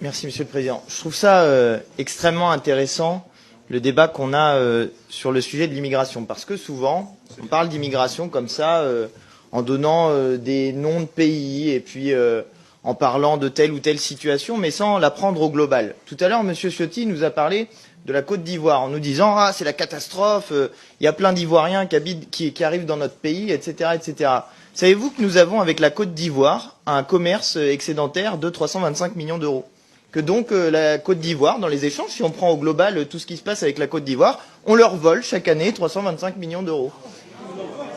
Merci Monsieur le Président. Je trouve ça extrêmement intéressant, le débat qu'on a sur le sujet de l'immigration. Parce que souvent, on parle d'immigration comme ça, en donnant des noms de pays et puis en parlant de telle ou telle situation, mais sans la prendre au global. Tout à l'heure, Monsieur Ciotti nous a parlé de la Côte d'Ivoire en nous disant « Ah, c'est la catastrophe, il y a plein d'Ivoiriens qui arrivent dans notre pays, etc. etc. » Savez-vous que nous avons avec la Côte d'Ivoire un commerce excédentaire de 325 millions d'euros? Que donc la Côte d'Ivoire, dans les échanges, si on prend au global tout ce qui se passe avec la Côte d'Ivoire, on leur vole chaque année 325 millions d'euros.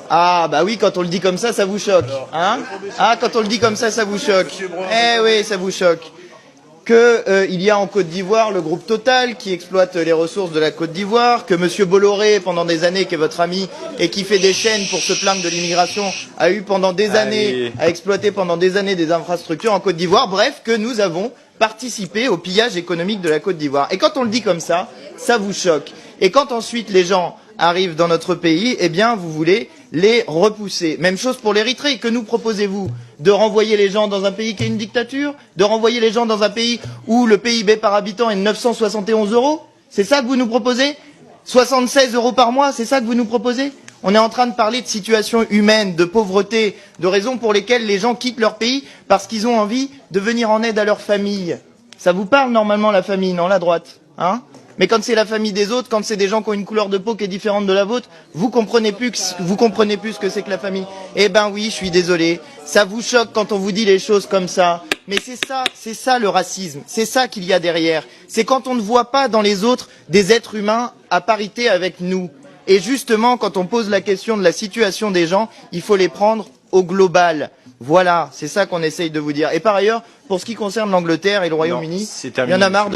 Ah bah oui, quand on le dit comme ça vous choque. Hein? Ah, quand on le dit comme ça vous choque. Eh oui, ça vous choque. Il y a en Côte d'Ivoire le groupe Total qui exploite les ressources de la Côte d'Ivoire, que Monsieur Bolloré, pendant des années, qui est votre ami, et qui fait des chaînes pour se plaindre de l'immigration, a eu pendant des années, a exploité pendant des années des infrastructures en Côte d'Ivoire. Bref, que nous avons participé au pillage économique de la Côte d'Ivoire. Et quand on le dit comme ça vous choque. Et quand ensuite les gens arrivent dans notre pays, eh bien, vous voulez les repousser. Même chose pour l'Érythrée. Que nous proposez-vous? De renvoyer les gens dans un pays qui est une dictature? De renvoyer les gens dans un pays où le PIB par habitant est de 971 €? C'est ça que vous nous proposez? 76 € par mois, c'est ça que vous nous proposez? On est en train de parler de situation humaine, de pauvreté, de raisons pour lesquelles les gens quittent leur pays parce qu'ils ont envie de venir en aide à leur famille. Ça vous parle normalement la famille, non, la droite, hein? Mais quand c'est la famille des autres, quand c'est des gens qui ont une couleur de peau qui est différente de la vôtre, vous comprenez plus ce que c'est que la famille. Eh ben oui, je suis désolé. Ça vous choque quand on vous dit les choses comme ça. Mais c'est ça le racisme. C'est ça qu'il y a derrière. C'est quand on ne voit pas dans les autres des êtres humains à parité avec nous. Et justement, quand on pose la question de la situation des gens, il faut les prendre au global. Voilà, c'est ça qu'on essaye de vous dire. Et par ailleurs, pour ce qui concerne l'Angleterre et le Royaume-Uni, il y en a marre de